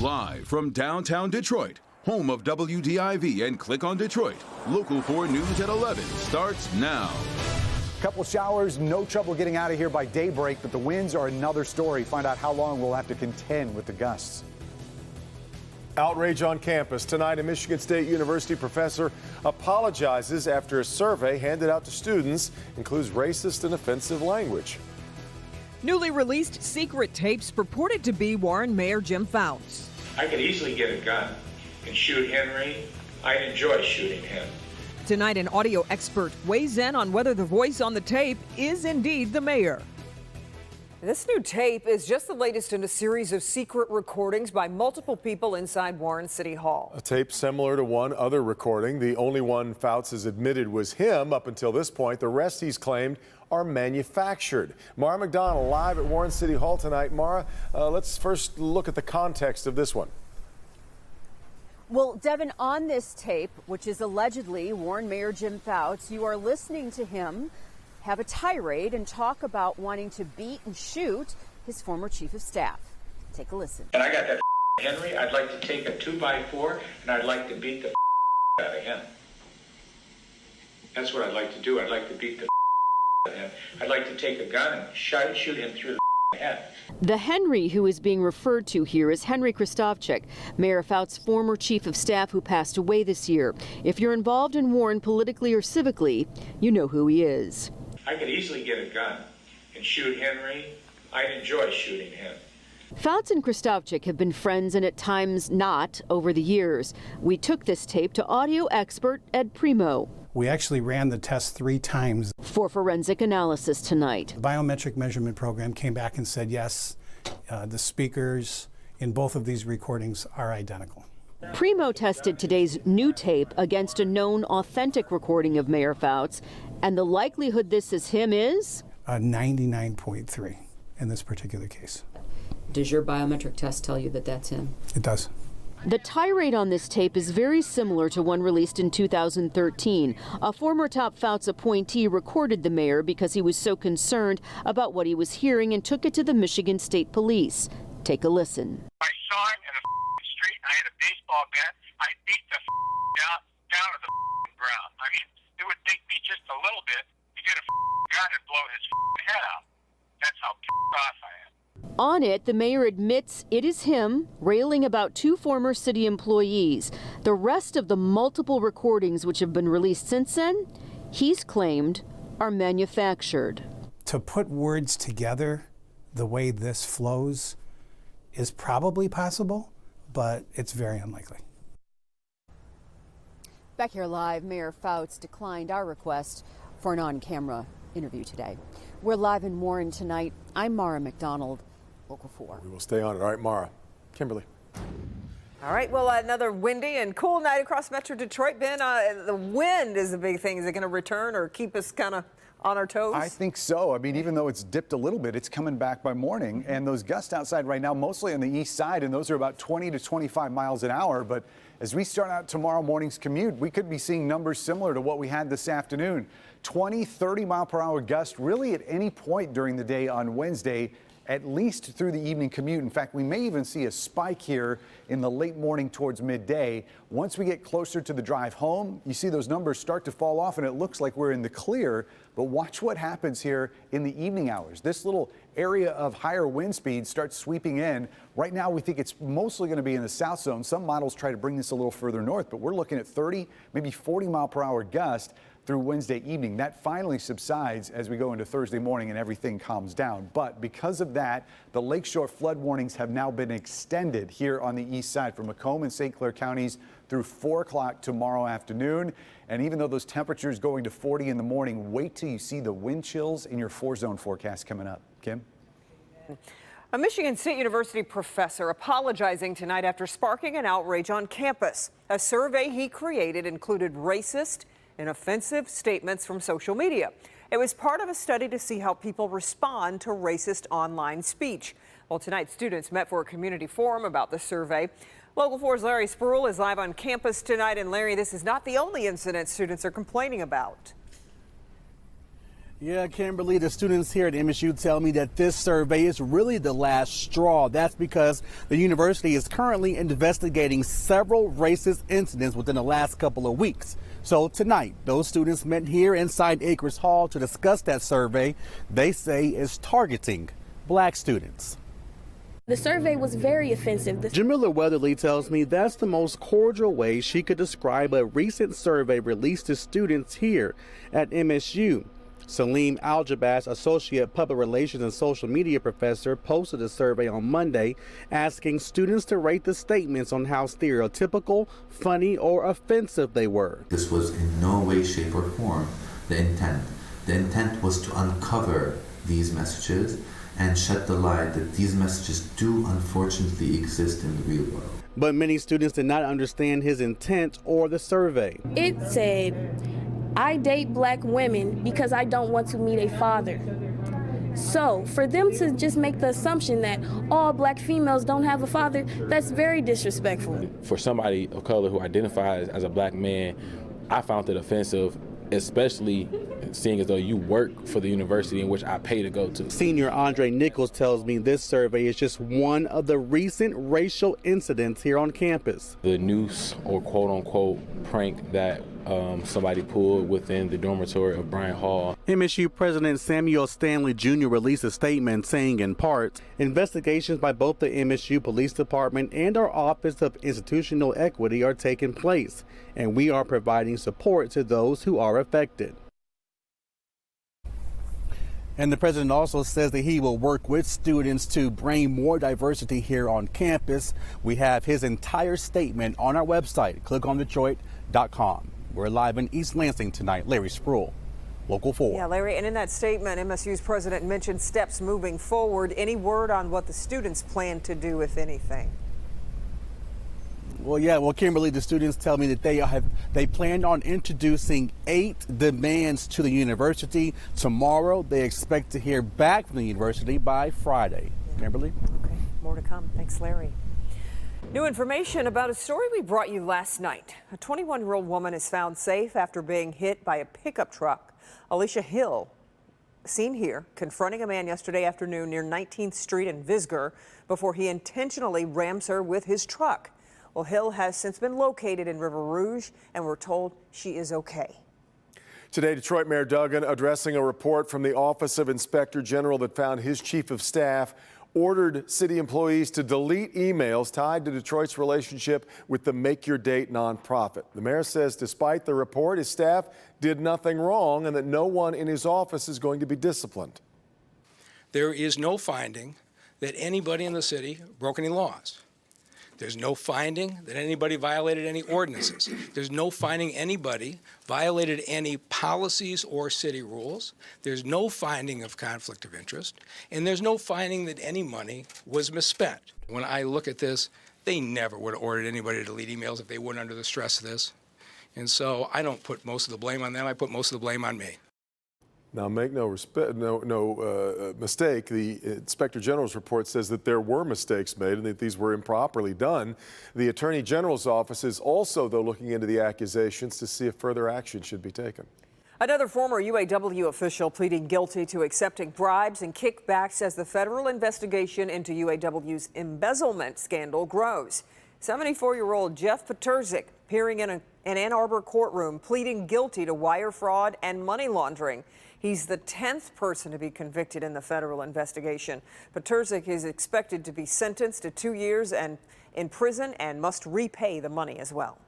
Live from downtown Detroit, home of WDIV and Click on Detroit, Local 4 News at 11 starts now. Couple showers, no trouble getting out of here by daybreak, but the winds are another story. Find out how long we'll have to contend with the gusts. Outrage on campus. Tonight, a Michigan State University professor apologizes after a survey handed out to students includes racist and offensive language. Newly released secret tapes purported to be Warren Mayor Jim Fouts. I could easily get a gun and shoot Henry. I'd enjoy shooting him. Tonight, an audio expert weighs in on whether the voice on the tape is indeed the mayor. This new tape is just the latest in a series of secret recordings by multiple people inside Warren City Hall. A tape similar to one other recording. The only one Fouts has admitted was him up until this point. The rest he's claimed are manufactured. Mara McDonald live at Warren City Hall tonight. Mara, let's first look at the context of this one. Well, Devin, on this tape, which is allegedly Warren Mayor Jim Fouts, you are listening to him have a tirade and talk about wanting to beat and shoot his former chief of staff. Take a listen. And I got that Henry. I'd like to take a 2x4 and I'd like to beat the out of him. That's what I'd like to do. I'd like to beat the out of him. I'd like to take a gun and shoot him through the head. The Henry who is being referred to here is Henry Christofchik, Mayor Fouts' former chief of staff who passed away this year. If you're involved in Warren politically or civically, you know who he is. I could easily get a gun and shoot Henry. I'd enjoy shooting him. Fouts and Christofchik have been friends and at times not over the years. We took this tape to audio expert Ed Primo. We actually ran the test 3 times. For forensic analysis tonight. The biometric measurement program came back and said, yes, the speakers in both of these recordings are identical. Primo tested today's new tape against a known authentic recording of Mayor Fouts, and the likelihood this is him is? 99.3 in this particular case. Does your biometric test tell you that that's him? It does. The tirade on this tape is very similar to one released in 2013. A former top Fouts appointee recorded the mayor because he was so concerned about what he was hearing and took it to the Michigan State Police. Take a listen. I saw him in the street. I had a baseball bat. I beat the down to the ground. I mean, it would take me just a little bit to get a gun and blow his head out. That's how off I am. On it, the mayor admits it is him, railing about 2 former city employees. The rest of the multiple recordings which have been released since then, he's claimed, are manufactured. To put words together the way this flows is probably possible, but it's very unlikely. Back here live, Mayor Fouts declined our request for an on-camera interview today. We're live in Warren tonight. I'm Mara McDonald, Local 4. We will stay on it. All right, Mara. Kimberly. All right, well, another windy and cool night across Metro Detroit. Ben, the wind is the big thing. Is it going to return or keep us kind of on our toes? I think so. I mean, even though it's dipped a little bit, it's coming back by morning. And those gusts outside right now, mostly on the east side, and those are about 20 to 25 miles an hour. But as we start out tomorrow morning's commute, we could be seeing numbers similar to what we had this afternoon. 20, 30 mile per hour gust really at any point during the day on Wednesday, at least through the evening commute. In fact, we may even see a spike here in the late morning towards midday. Once we get closer to the drive home, you see those numbers start to fall off and it looks like we're in the clear. But watch what happens here in the evening hours. This little area of higher wind speed starts sweeping in. Right now, we think it's mostly going to be in the south zone. Some models try to bring this a little further north, but we're looking at 30, maybe 40 mile per hour gust through Wednesday evening. That finally subsides as we go into Thursday morning and everything calms down. But because of that, the lakeshore flood warnings have now been extended here on the east side for Macomb and St. Clair counties through 4 o'clock tomorrow afternoon. And even though those temperatures going to 40 in the morning, wait till you see the wind chills in your 4-zone forecast coming up. Kim? A Michigan State University professor apologizing tonight after sparking an outrage on campus. A survey he created included racist and offensive statements from social media. It was part of a study to see how people respond to racist online speech. Well, tonight students met for a community forum about the survey. Local 4's Larry Spruill is live on campus tonight. And Larry, this is not the only incident students are complaining about. Yeah, Kimberly, the students here at MSU tell me that this survey is really the last straw. That's because the university is currently investigating several racist incidents within the last couple of weeks. So tonight, those students met here inside Acres Hall to discuss that survey they say is targeting black students. The survey was very offensive. Jamila Weatherly tells me that's the most cordial way she could describe a recent survey released to students here at MSU. Salim Al-Jabbash, Associate Public Relations and Social Media Professor, posted a survey on Monday asking students to rate the statements on how stereotypical, funny, or offensive they were. This was in no way, shape, or form the intent. The intent was to uncover these messages and shed the light that these messages do unfortunately exist in the real world. But many students did not understand his intent or the survey. It said, I date black women because I don't want to meet a father. So for them to just make the assumption that all black females don't have a father, that's very disrespectful. For somebody of color who identifies as a black man, I found it offensive, especially seeing as though you work for the university in which I pay to go to. Senior Andre Nichols tells me this survey is just one of the recent racial incidents here on campus. The noose or quote unquote prank that somebody pulled within the dormitory of Bryant Hall. MSU President Samuel Stanley Jr. released a statement saying in part, investigations by both the MSU Police Department and our Office of Institutional Equity are taking place, and we are providing support to those who are affected. And the president also says that he will work with students to bring more diversity here on campus. We have his entire statement on our website, clickondetroit.com. We're live in East Lansing tonight. Larry Spruill, Local 4. Yeah, Larry, and in that statement, MSU's president mentioned steps moving forward. Any word on what the students plan to do, if anything? Well, Kimberly, the students tell me that they plan on introducing 8 demands to the university. Tomorrow, they expect to hear back from the university by Friday. Kimberly? Okay, more to come. Thanks, Larry. New information about a story we brought you last night. A 21-year-old woman is found safe after being hit by a pickup truck. Alicia Hill, seen here, confronting a man yesterday afternoon near 19th Street in Visger before he intentionally rams her with his truck. Well, Hill has since been located in River Rouge, and we're told she is okay. Today, Detroit Mayor Duggan addressing a report from the Office of Inspector General that found his chief of staff ordered city employees to delete emails tied to Detroit's relationship with the Make Your Date nonprofit. The mayor says despite the report, his staff did nothing wrong and that no one in his office is going to be disciplined. There is no finding that anybody in the city broke any laws. There's no finding that anybody violated any ordinances. There's no finding anybody violated any policies or city rules. There's no finding of conflict of interest. And there's no finding that any money was misspent. When I look at this, they never would have ordered anybody to delete emails if they weren't under the stress of this. And so I don't put most of the blame on them. I put most of the blame on me. Now, make no mistake, the Inspector General's report says that there were mistakes made and that these were improperly done. The Attorney General's office is also, though, looking into the accusations to see if further action should be taken. Another former UAW official pleading guilty to accepting bribes and kickbacks as the federal investigation into UAW's embezzlement scandal grows. 74-year-old Jeff Peterzik appearing in an Ann Arbor courtroom pleading guilty to wire fraud and money laundering. He's the 10th person to be convicted in the federal investigation. Peterzik is expected to be sentenced to 2 years in prison and must repay the money as well.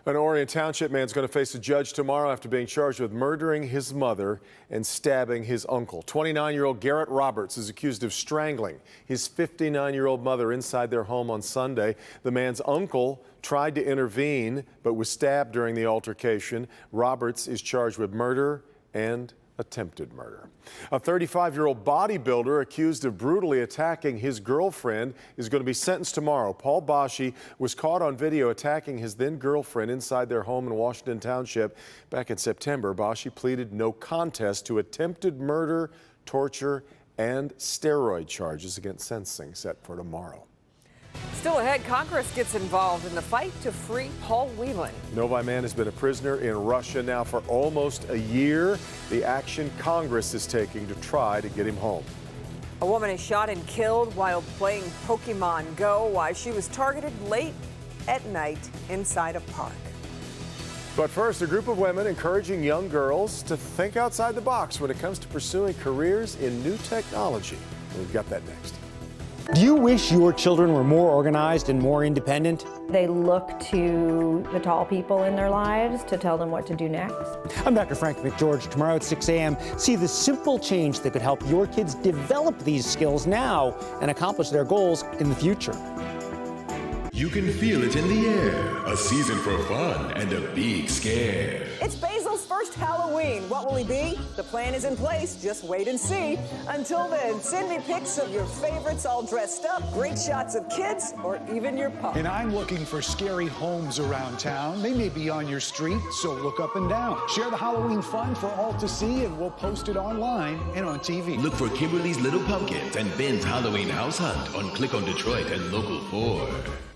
An Orion Township man is going to face a judge tomorrow after being charged with murdering his mother and stabbing his uncle. 29-year-old Garrett Roberts is accused of strangling his 59-year-old mother inside their home on Sunday. The man's uncle tried to intervene but was stabbed during the altercation. Roberts is charged with murder and attempted murder. A 35-year-old bodybuilder accused of brutally attacking his girlfriend is going to be sentenced tomorrow. Paul Bashi was caught on video attacking his then-girlfriend inside their home in Washington Township back in September. Bashi pleaded no contest to attempted murder, torture, and steroid charges against sentencing set for tomorrow. Still ahead, Congress gets involved in the fight to free Paul Whelan. Novi man has been a prisoner in Russia now for almost a year. The action Congress is taking to try to get him home. A woman is shot and killed while playing Pokemon Go while she was targeted late at night inside a park. But first, a group of women encouraging young girls to think outside the box when it comes to pursuing careers in new technology. We've got that next. Do you wish your children were more organized and more independent? They look to the tall people in their lives to tell them what to do next. I'm Dr. Frank McGeorge. Tomorrow at 6 a.m., see the simple change that could help your kids develop these skills now and accomplish their goals in the future. You can feel it in the air. A season for fun and a big scare. It's Basil's first Halloween. What will he be? The plan is in place. Just wait and see. Until then, send me pics of your favorites all dressed up, great shots of kids, or even your pup. And I'm looking for scary homes around town. They may be on your street, so look up and down. Share the Halloween fun for all to see, and we'll post it online and on TV. Look for Kimberly's Little Pumpkins and Ben's Halloween House Hunt on Click on Detroit and Local 4.